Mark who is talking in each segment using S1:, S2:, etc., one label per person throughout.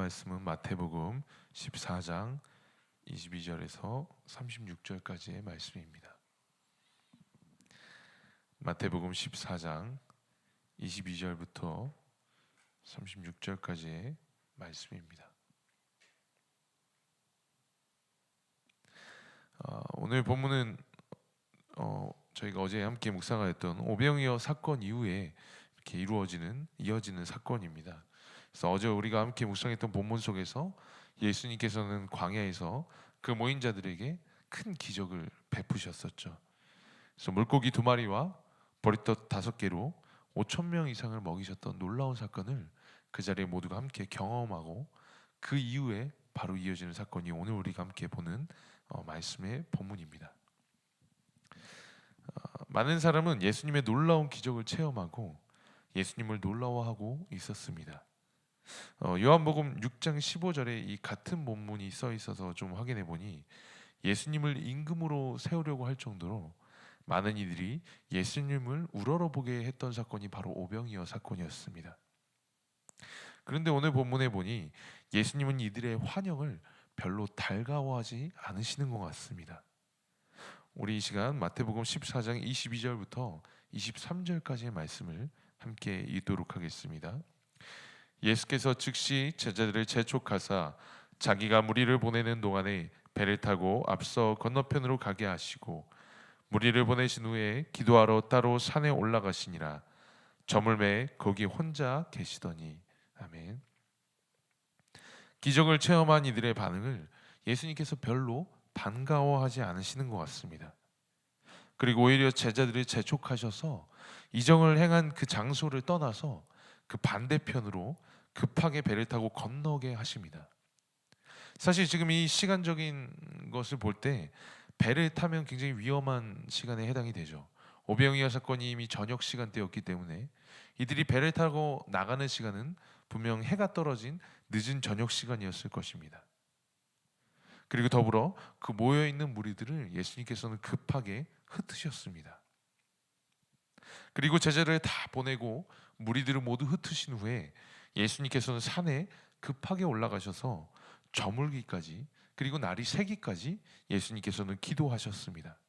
S1: 말씀은 마태복음 14장 22절에서 36절까지의 말씀입니다. 마태복음 14장 22절부터 36절까지의 말씀입니다. 오늘 본문은 저희가 어제 함께 묵상하였던 오병이어 사건 이후에 이렇게 이어지는 사건입니다. 그래서 어제 우리가 함께 묵상했던 본문 속에서 예수님께서는 광야에서 그 모인 자들에게 큰 기적을 베푸셨었죠. 그래서 물고기 2마리와 보리떡 5개로 5천 명 이상을 먹이셨던 놀라운 사건을 그 자리에 모두가 함께 경험하고 그 이후에 바로 이어지는 사건이 오늘 우리가 함께 보는 말씀의 본문입니다. 많은 사람은 예수님의 놀라운 기적을 체험하고 예수님을 놀라워하고 있었습니다. 요한복음 6장 15절에 이 같은 본문이 써 있어서 좀 확인해 보니 예수님을 임금으로 세우려고 할 정도로 많은 이들이 예수님을 우러러보게 했던 사건이 바로 오병이어 사건이었습니다. 그런데 오늘 본문에 보니 예수님은 이들의 환영을 별로 달가워하지 않으시는 것 같습니다. 우리 이 시간 마태복음 14장 22절부터 23절까지의 말씀을 함께 읽도록 하겠습니다. 예수께서 즉시 제자들을 재촉하사 자기가 무리를 보내는 동안에 배를 타고 앞서 건너편으로 가게 하시고 무리를 보내신 후에 기도하러 따로 산에 올라가시니라. 저물매 거기 혼자 계시더니. 아멘. 기적을 체험한 이들의 반응을 예수님께서 별로 반가워하지 않으시는 것 같습니다. 그리고 오히려 제자들을 재촉하셔서 이적을 행한 그 장소를 떠나서 그 반대편으로 급하게 배를 타고 건너게 하십니다. 사실 지금 이 시간적인 것을 볼 때 배를 타면 굉장히 위험한 시간에 해당이 되죠. 오병이어 사건이 이미 저녁 시간대였기 때문에 이들이 배를 타고 나가는 시간은 분명 해가 떨어진 늦은 저녁 시간이었을 것입니다. 그리고 더불어 그 모여있는 무리들을 예수님께서는 급하게 흩으셨습니다. 그리고 제자를 다 보내고 무리들을 모두 흩으신 후에 예수님께서는 산에 급하게 올라가셔서 저물기까지 그리고 날이 새기까지 예수님께서는 기도하셨습니다.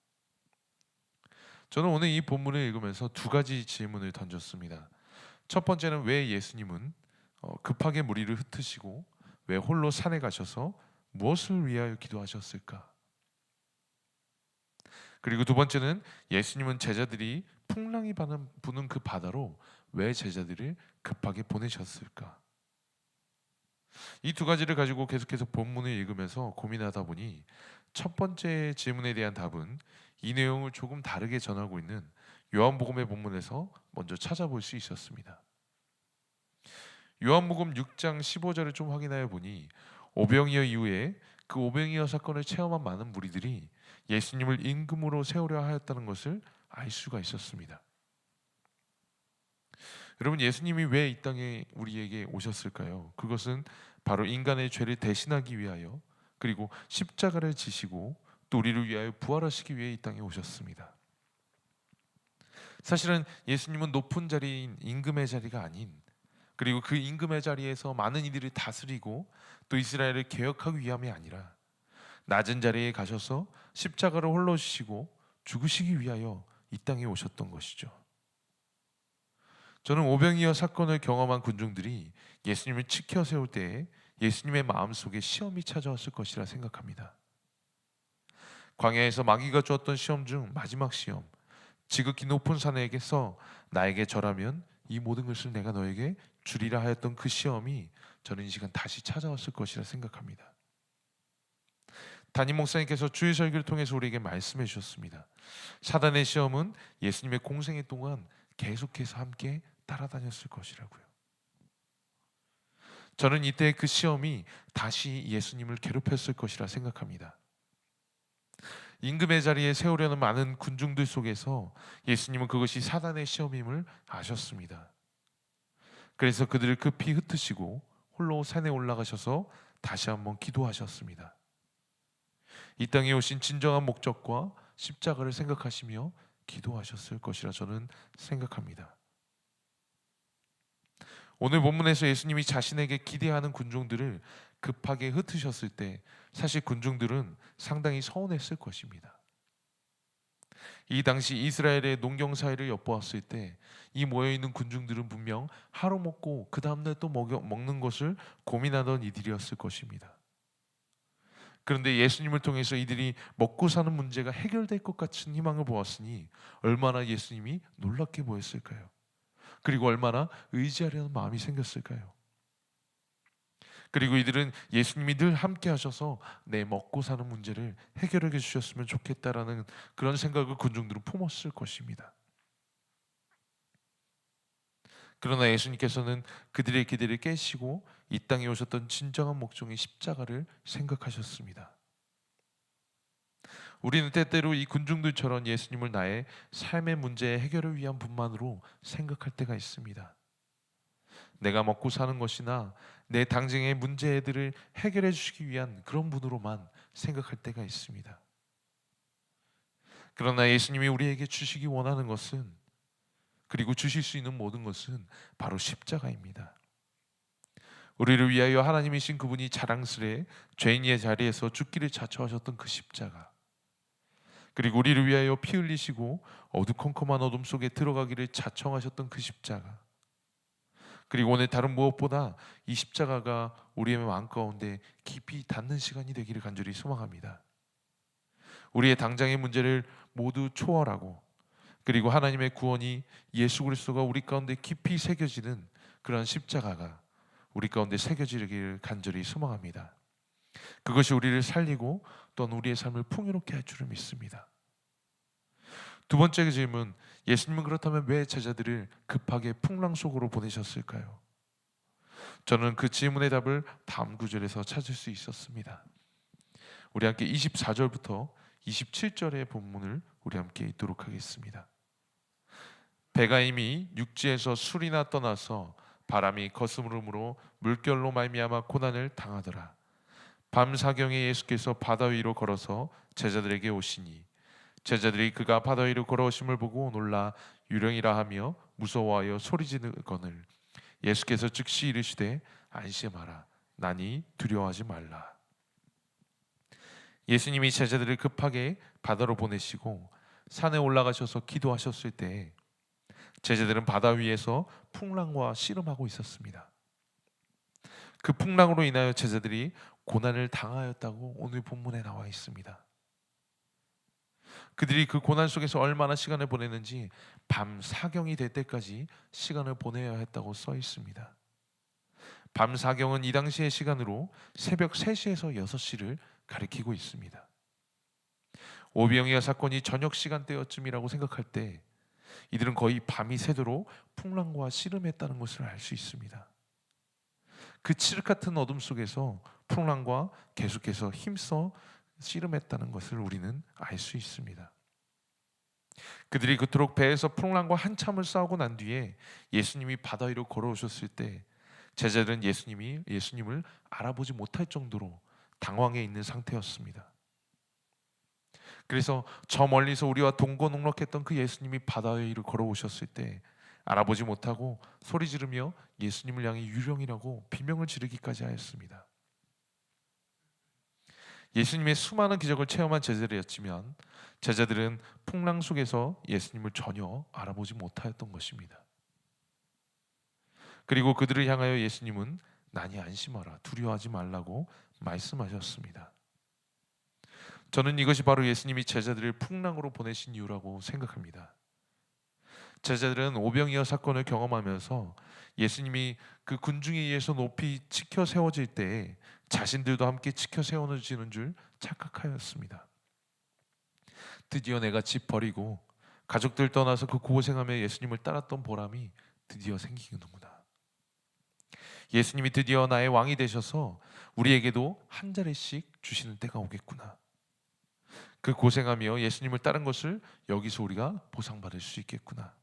S1: 저는 오늘 이 본문을 읽으면서 2가지 질문을 던졌습니다. 첫 번째는 왜 예수님은 급하게 무리를 흩으시고 왜 홀로 산에 가셔서 무엇을 위하여 기도하셨을까? 그리고 2번째는 예수님은 제자들이 풍랑이 부는 그 바다로 왜 제자들을 급하게 보내셨을까? 이 2가지를 가지고 계속해서 본문을 읽으면서 고민하다 보니 첫 번째 질문에 대한 답은 이 내용을 조금 다르게 전하고 있는 요한복음의 본문에서 먼저 찾아볼 수 있었습니다. 요한복음 6장 15절을 좀 확인하여 보니 오병이어 이후에 그 오병이어 사건을 체험한 많은 무리들이 예수님을 임금으로 세우려 하였다는 것을 알 수가 있었습니다. 여러분, 예수님이 왜 이 땅에 우리에게 오셨을까요? 그것은 바로 인간의 죄를 대신하기 위하여 그리고 십자가를 지시고 또 우리를 위하여 부활하시기 위해 이 땅에 오셨습니다. 사실은 예수님은 높은 자리인 임금의 자리가 아닌 그리고 그 임금의 자리에서 많은 이들을 다스리고 또 이스라엘을 개혁하기 위함이 아니라 낮은 자리에 가셔서 십자가를 홀로 지시고 죽으시기 위하여 이 땅에 오셨던 것이죠. 저는 오병이어 사건을 경험한 군중들이 예수님을 치켜 세울 때에 예수님의 마음속에 시험이 찾아왔을 것이라 생각합니다. 광야에서 마귀가 주었던 시험 중 마지막 시험, 지극히 높은 산에게서 나에게 절하면 이 모든 것을 내가 너에게 주리라 하였던 그 시험이 저는 이 시간 다시 찾아왔을 것이라 생각합니다. 담임 목사님께서 주일 설교를 통해서 우리에게 말씀해 주셨습니다. 사단의 시험은 예수님의 공생애 동안 계속해서 함께 따라다녔을 것이라고요. 저는 이때 그 시험이 다시 예수님을 괴롭혔을 것이라 생각합니다. 임금의 자리에 세우려는 많은 군중들 속에서 예수님은 그것이 사단의 시험임을 아셨습니다. 그래서 그들을 급히 흩으시고 홀로 산에 올라가셔서 다시 한번 기도하셨습니다. 이 땅에 오신 진정한 목적과 십자가를 생각하시며 기도하셨을 것이라 저는 생각합니다. 오늘 본문에서 예수님이 자신에게 기대하는 군중들을 급하게 흩으셨을 때 사실 군중들은 상당히 서운했을 것입니다. 이 당시 이스라엘의 농경 사회를 엿보았을 때 이 모여있는 군중들은 분명 하루 먹고 그 다음날 또 먹는 것을 고민하던 이들이었을 것입니다. 그런데 예수님을 통해서 이들이 먹고 사는 문제가 해결될 것 같은 희망을 보았으니 얼마나 예수님이 놀랍게 보였을까요? 그리고 얼마나 의지하려는 마음이 생겼을까요? 그리고 이들은 예수님이 늘 함께 하셔서 내 먹고 사는 문제를 해결해 주셨으면 좋겠다라는 그런 생각을 군중들은 품었을 것입니다. 그러나 예수님께서는 그들의 기대를 깨시고 이 땅에 오셨던 진정한 목적인 십자가를 생각하셨습니다. 우리는 때때로 이 군중들처럼 예수님을 나의 삶의 문제의 해결을 위한 분만으로 생각할 때가 있습니다. 내가 먹고 사는 것이나 내 당장의 문제들을 해결해 주시기 위한 그런 분으로만 생각할 때가 있습니다. 그러나 예수님이 우리에게 주시기 원하는 것은, 그리고 주실 수 있는 모든 것은 바로 십자가입니다. 우리를 위하여 하나님이신 그분이 자랑스레 죄인의 자리에서 죽기를 자처하셨던 그 십자가, 그리고 우리를 위하여 피 흘리시고 어두컴컴한 어둠 속에 들어가기를 자청하셨던 그 십자가, 그리고 오늘 다른 무엇보다 이 십자가가 우리의 마음 가운데 깊이 닿는 시간이 되기를 간절히 소망합니다. 우리의 당장의 문제를 모두 초월하고, 그리고 하나님의 구원이 예수 그리스도가 우리 가운데 깊이 새겨지는 그런 십자가가 우리 가운데 새겨지기를 간절히 소망합니다. 그것이 우리를 살리고 또한 우리의 삶을 풍요롭게 할 줄을 믿습니다. 두 번째 질문, 예수님은 그렇다면 왜 제자들을 급하게 풍랑 속으로 보내셨을까요? 저는 그 질문의 답을 다음 구절에서 찾을 수 있었습니다. 우리 함께 24절부터 27절의 본문을 우리 함께 읽도록 하겠습니다. 배가 이미 육지에서 술이나 떠나서 바람이 거스름으로 물결로 말미암아 고난을 당하더라. 밤 사경에 예수께서 바다 위로 걸어서 제자들에게 오시니 제자들이 그가 바다 위로 걸어오심을 보고 놀라 유령이라 하며 무서워하여 소리지르거늘 예수께서 즉시 이르시되 안심하라 나니 두려워하지 말라. 예수님이 제자들을 급하게 바다로 보내시고 산에 올라가셔서 기도하셨을 때 제자들은 바다 위에서 풍랑과 씨름하고 있었습니다. 그 풍랑으로 인하여 제자들이 고난을 당하였다고 오늘 본문에 나와 있습니다. 그들이 그 고난 속에서 얼마나 시간을 보냈는지 밤 사경이 될 때까지 시간을 보내야 했다고 써 있습니다. 밤 사경은 이 당시의 시간으로 새벽 3시에서 6시를 가리키고 있습니다. 오병이어 사건이 저녁 시간대였쯤이라고 생각할 때 이들은 거의 밤이 새도록 풍랑과 씨름했다는 것을 알 수 있습니다. 그 칠흑 같은 어둠 속에서 풍랑과 계속해서 힘써 씨름했다는 것을 우리는 알 수 있습니다. 그들이 그토록 배에서 풍랑과 한참을 싸우고 난 뒤에 예수님이 바다 위로 걸어오셨을 때 제자들은 예수님을 알아보지 못할 정도로 당황해 있는 상태였습니다. 그래서 저 멀리서 우리와 동거농락했던 그 예수님이 바다 위로 걸어오셨을 때 알아보지 못하고 소리 지르며 예수님을 향해 유령이라고 비명을 지르기까지 하였습니다. 예수님의 수많은 기적을 체험한 제자들이었지만 제자들은 풍랑 속에서 예수님을 전혀 알아보지 못하였던 것입니다. 그리고 그들을 향하여 예수님은 나니 안심하라 두려워하지 말라고 말씀하셨습니다. 저는 이것이 바로 예수님이 제자들을 풍랑으로 보내신 이유라고 생각합니다. 제자들은 오병이어 사건을 경험하면서 예수님이 그 군중에 의해서 높이 치켜 세워질 때에 자신들도 함께 치켜 세워지는 줄 착각하였습니다. 드디어 내가 집 버리고 가족들 떠나서 그 고생하며 예수님을 따랐던 보람이 드디어 생기는구나. 예수님이 드디어 나의 왕이 되셔서 우리에게도 한 자리씩 주시는 때가 오겠구나. 그 고생하며 예수님을 따른 것을 여기서 우리가 보상받을 수 있겠구나.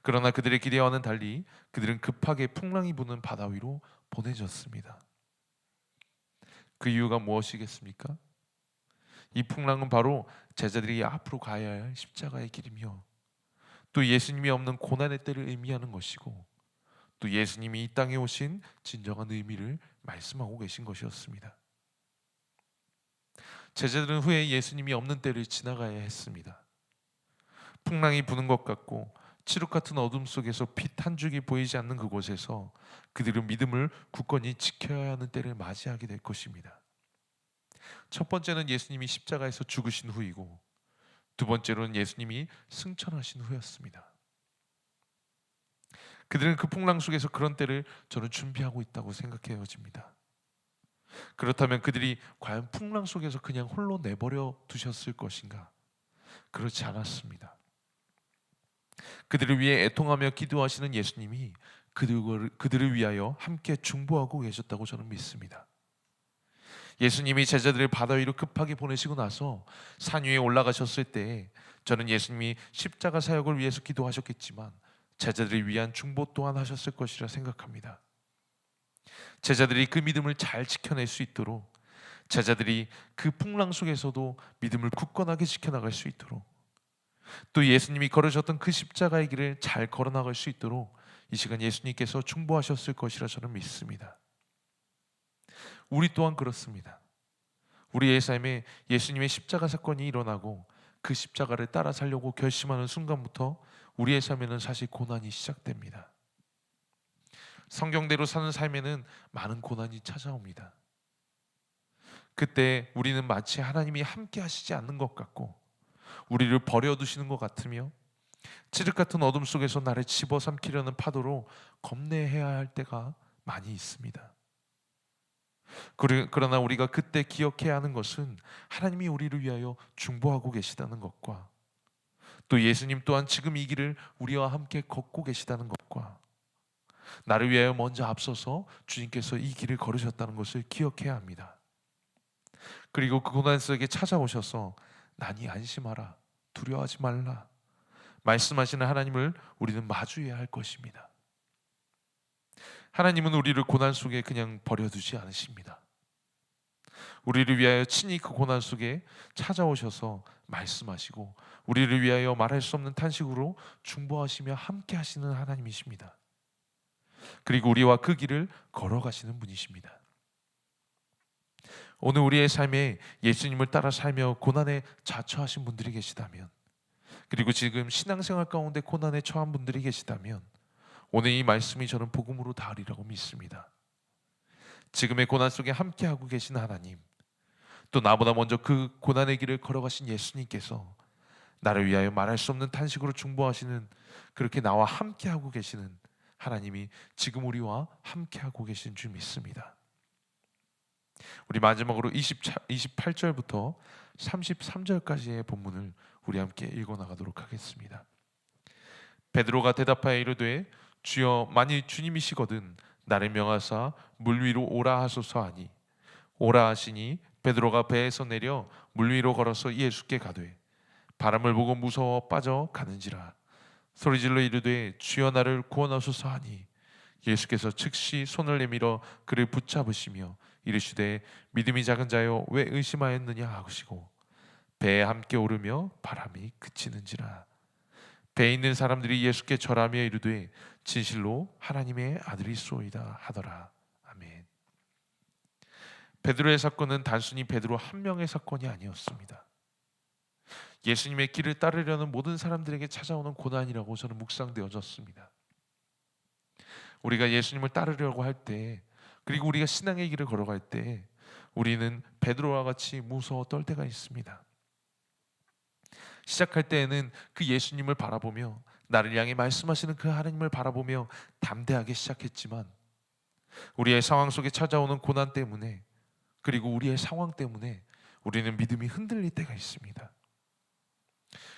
S1: 그러나 그들의 기대와는 달리 그들은 급하게 풍랑이 부는 바다 위로 보내졌습니다. 그 이유가 무엇이겠습니까? 이 풍랑은 바로 제자들이 앞으로 가야 할 십자가의 길이며 또 예수님이 없는 고난의 때를 의미하는 것이고 또 예수님이 이 땅에 오신 진정한 의미를 말씀하고 계신 것이었습니다. 제자들은 후에 예수님이 없는 때를 지나가야 했습니다. 풍랑이 부는 것 같고 칠흑 같은 어둠 속에서 빛 한 줄기 보이지 않는 그곳에서 그들은 믿음을 굳건히 지켜야 하는 때를 맞이하게 될 것입니다. 첫 번째는 예수님이 십자가에서 죽으신 후이고, 두 번째로는 예수님이 승천하신 후였습니다. 그들은 그 풍랑 속에서 그런 때를 저는 준비하고 있다고 생각해집니다. 그렇다면 그들이 과연 풍랑 속에서 그냥 홀로 내버려 두셨을 것인가? 그렇지 않았습니다. 그들을 위해 애통하며 기도하시는 예수님이 그들을 위하여 함께 중보하고 계셨다고 저는 믿습니다. 예수님이 제자들을 바다 위로 급하게 보내시고 나서 산 위에 올라가셨을 때 저는 예수님이 십자가 사역을 위해서 기도하셨겠지만 제자들을 위한 중보 또한 하셨을 것이라 생각합니다. 제자들이 그 믿음을 잘 지켜낼 수 있도록, 제자들이 그 풍랑 속에서도 믿음을 굳건하게 지켜나갈 수 있도록, 또 예수님이 걸으셨던 그 십자가의 길을 잘 걸어나갈 수 있도록 이 시간 예수님께서 중보하셨을 것이라 저는 믿습니다. 우리 또한 그렇습니다. 우리의 삶에 예수님의 십자가 사건이 일어나고 그 십자가를 따라 살려고 결심하는 순간부터 우리의 삶에는 사실 고난이 시작됩니다. 성경대로 사는 삶에는 많은 고난이 찾아옵니다. 그때 우리는 마치 하나님이 함께 하시지 않는 것 같고 우리를 버려두시는 것 같으며 칠흑 같은 어둠 속에서 나를 집어삼키려는 파도로 겁내해야 할 때가 많이 있습니다. 그러나 우리가 그때 기억해야 하는 것은 하나님이 우리를 위하여 중보하고 계시다는 것과 또 예수님 또한 지금 이 길을 우리와 함께 걷고 계시다는 것과 나를 위하여 먼저 앞서서 주님께서 이 길을 걸으셨다는 것을 기억해야 합니다. 그리고 그 고난 속에 찾아오셔서 난이 안심하라, 두려워하지 말라 말씀하시는 하나님을 우리는 마주해야 할 것입니다. 하나님은 우리를 고난 속에 그냥 버려두지 않으십니다. 우리를 위하여 친히 그 고난 속에 찾아오셔서 말씀하시고 우리를 위하여 말할 수 없는 탄식으로 중보하시며 함께 하시는 하나님이십니다. 그리고 우리와 그 길을 걸어가시는 분이십니다. 오늘 우리의 삶에 예수님을 따라 살며 고난에 자처하신 분들이 계시다면, 그리고 지금 신앙생활 가운데 고난에 처한 분들이 계시다면 오늘 이 말씀이 저는 복음으로 닿으리라고 믿습니다. 지금의 고난 속에 함께하고 계신 하나님, 또 나보다 먼저 그 고난의 길을 걸어가신 예수님께서 나를 위하여 말할 수 없는 탄식으로 중보하시는, 그렇게 나와 함께하고 계시는 하나님이 지금 우리와 함께하고 계신 줄 믿습니다. 우리 마지막으로 28절부터 33절까지의 본문을 우리 함께 읽어나가도록 하겠습니다. 베드로가 대답하여 이르되 주여 만일 주님이시거든 나를 명하사 물 위로 오라 하소서 하니, 오라 하시니 베드로가 배에서 내려 물 위로 걸어서 예수께 가되 바람을 보고 무서워 빠져 가는지라 소리질러 이르되 주여 나를 구원하소서 하니, 예수께서 즉시 손을 내밀어 그를 붙잡으시며 이르시되 믿음이 작은 자여 왜 의심하였느냐 하시고 배에 함께 오르며 바람이 그치는지라. 배에 있는 사람들이 예수께 절하며 이르되 진실로 하나님의 아들이소이다 하더라. 아멘. 베드로의 사건은 단순히 베드로 한 명의 사건이 아니었습니다. 예수님의 길을 따르려는 모든 사람들에게 찾아오는 고난이라고 저는 묵상되어졌습니다. 우리가 예수님을 따르려고 할 때, 그리고 우리가 신앙의 길을 걸어갈 때 우리는 베드로와 같이 무서워 떨 때가 있습니다. 시작할 때에는 그 예수님을 바라보며 나를 향해 말씀하시는 그 하나님을 바라보며 담대하게 시작했지만 우리의 상황 속에 찾아오는 고난 때문에, 그리고 우리의 상황 때문에 우리는 믿음이 흔들릴 때가 있습니다.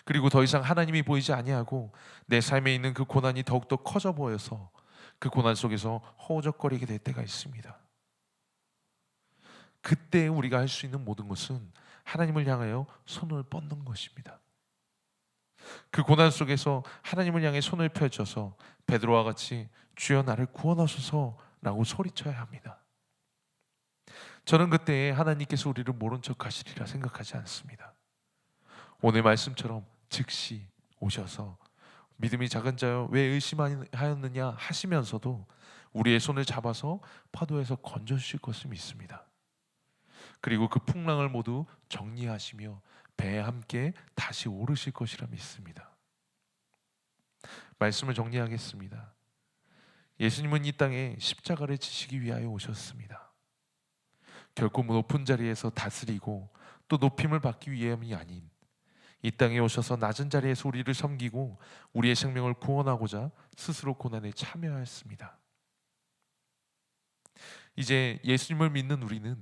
S1: 그리고 더 이상 하나님이 보이지 아니하고 내 삶에 있는 그 고난이 더욱더 커져 보여서 그 고난 속에서 허우적거리게 될 때가 있습니다. 그때 우리가 할 수 있는 모든 것은 하나님을 향하여 손을 뻗는 것입니다. 그 고난 속에서 하나님을 향해 손을 펼쳐서 베드로와 같이 주여 나를 구원하소서라고 소리쳐야 합니다. 저는 그때 하나님께서 우리를 모른 척 하시리라 생각하지 않습니다. 오늘 말씀처럼 즉시 오셔서 믿음이 작은 자여 왜 의심하였느냐 하시면서도 우리의 손을 잡아서 파도에서 건져주실 것을 믿습니다. 그리고 그 풍랑을 모두 정리하시며 배에 함께 다시 오르실 것이라 믿습니다. 말씀을 정리하겠습니다. 예수님은 이 땅에 십자가를 지시기 위하여 오셨습니다. 결코 높은 자리에서 다스리고 또 높임을 받기 위함이 아닌 이 땅에 오셔서 낮은 자리에서 우리를 섬기고 우리의 생명을 구원하고자 스스로 고난에 참여하였습니다. 이제 예수님을 믿는 우리는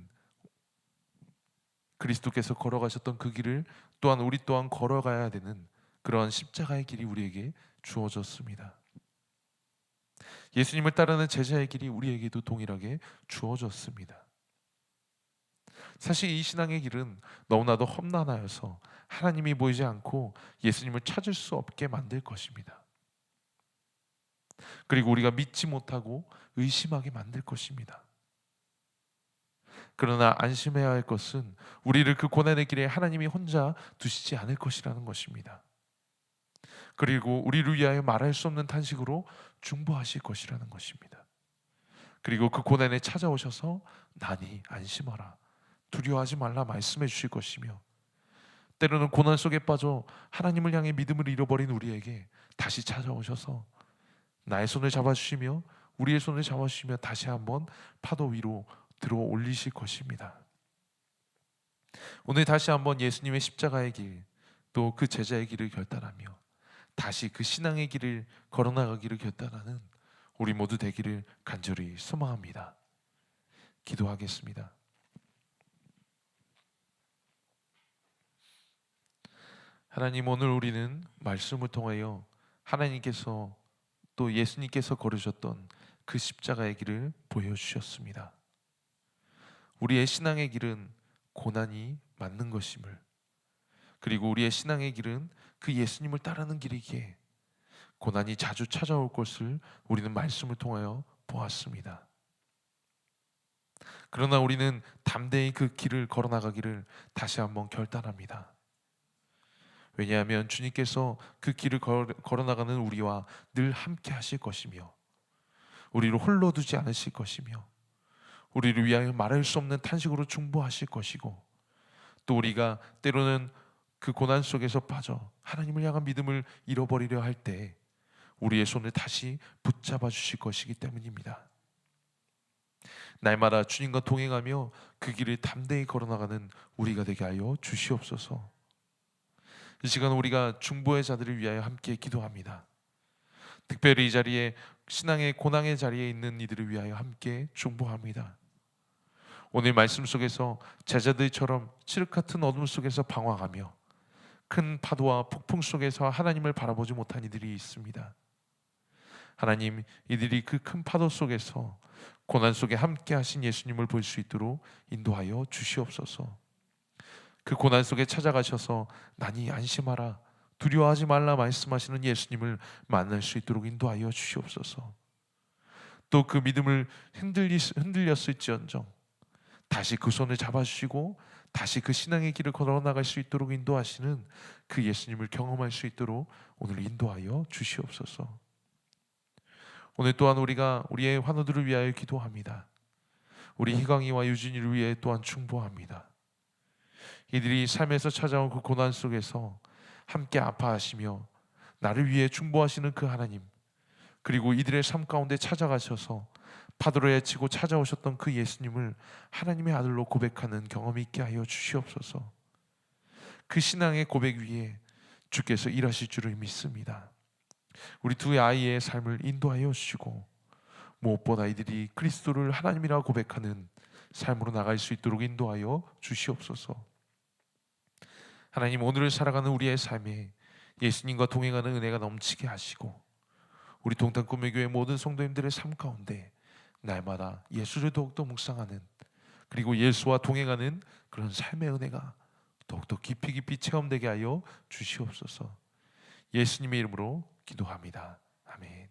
S1: 그리스도께서 걸어가셨던 그 길을 또한 우리 또한 걸어가야 되는 그러한 십자가의 길이 우리에게 주어졌습니다. 예수님을 따르는 제자의 길이 우리에게도 동일하게 주어졌습니다. 사실 이 신앙의 길은 너무나도 험난하여서 하나님이 보이지 않고 예수님을 찾을 수 없게 만들 것입니다. 그리고 우리가 믿지 못하고 의심하게 만들 것입니다. 그러나 안심해야 할 것은 우리를 그 고난의 길에 하나님이 혼자 두시지 않을 것이라는 것입니다. 그리고 우리를 위하여 말할 수 없는 탄식으로 중보하실 것이라는 것입니다. 그리고 그 고난에 찾아오셔서 나니 안심하라, 두려워하지 말라 말씀해 주실 것이며, 때로는 고난 속에 빠져 하나님을 향해 믿음을 잃어버린 우리에게 다시 찾아오셔서 나의 손을 잡아주시며 우리의 손을 잡아주시며 다시 한번 파도 위로 들어 올리실 것입니다. 오늘 다시 한번 예수님의 십자가의 길, 또 그 제자의 길을 결단하며 다시 그 신앙의 길을 걸어나가기를 결단하는 우리 모두 되기를 간절히 소망합니다. 기도하겠습니다. 하나님, 오늘 우리는 말씀을 통하여 하나님께서 또 예수님께서 걸으셨던 그 십자가의 길을 보여주셨습니다. 우리의 신앙의 길은 고난이 맞는 것임을, 그리고 우리의 신앙의 길은 그 예수님을 따르는 길이기에 고난이 자주 찾아올 것을 우리는 말씀을 통하여 보았습니다. 그러나 우리는 담대히 그 길을 걸어나가기를 다시 한번 결단합니다. 왜냐하면 주님께서 그 길을 걸어나가는 우리와 늘 함께 하실 것이며 우리를 홀로 두지 않으실 것이며 우리를 위하여 말할 수 없는 탄식으로 중보하실 것이고, 또 우리가 때로는 그 고난 속에서 빠져 하나님을 향한 믿음을 잃어버리려 할 때 우리의 손을 다시 붙잡아 주실 것이기 때문입니다. 날마다 주님과 동행하며 그 길을 담대히 걸어나가는 우리가 되게 하여 주시옵소서. 이 시간 우리가 중보의 자들을 위하여 함께 기도합니다. 특별히 이 자리에 신앙의 고난의 자리에 있는 이들을 위하여 함께 중보합니다. 오늘 말씀 속에서 제자들처럼 칠흑 같은 어둠 속에서 방황하며 큰 파도와 폭풍 속에서 하나님을 바라보지 못한 이들이 있습니다. 하나님, 이들이 그 큰 파도 속에서 고난 속에 함께 하신 예수님을 볼 수 있도록 인도하여 주시옵소서. 그 고난 속에 찾아가셔서 나니 안심하라, 두려워하지 말라 말씀하시는 예수님을 만날 수 있도록 인도하여 주시옵소서. 또 그 믿음을 흔들렸을지언정 다시 그 손을 잡아주시고 다시 그 신앙의 길을 걸어나갈 수 있도록 인도하시는 그 예수님을 경험할 수 있도록 오늘 인도하여 주시옵소서. 오늘 또한 우리가 우리의 환우들을 위하여 기도합니다. 우리 희광이와 유진이를 위해 또한 중보합니다. 이들이 삶에서 찾아온 그 고난 속에서 함께 아파하시며 나를 위해 중보하시는 그 하나님, 그리고 이들의 삶 가운데 찾아가셔서 파도를 헤치고 찾아오셨던 그 예수님을 하나님의 아들로 고백하는 경험이 있게 하여 주시옵소서. 그 신앙의 고백 위에 주께서 일하실 줄을 믿습니다. 우리 두 아이의 삶을 인도하여 주시고 무엇보다 이들이 그리스도를 하나님이라 고백하는 삶으로 나갈 수 있도록 인도하여 주시옵소서. 하나님, 오늘을 살아가는 우리의 삶에 예수님과 동행하는 은혜가 넘치게 하시고 우리 동탄 꿈의교회 모든 성도님들의 삶 가운데 날마다 예수를 더욱더 묵상하는, 그리고 예수와 동행하는 그런 삶의 은혜가 더욱더 깊이 체험되게 하여 주시옵소서. 예수님의 이름으로 기도합니다. 아멘.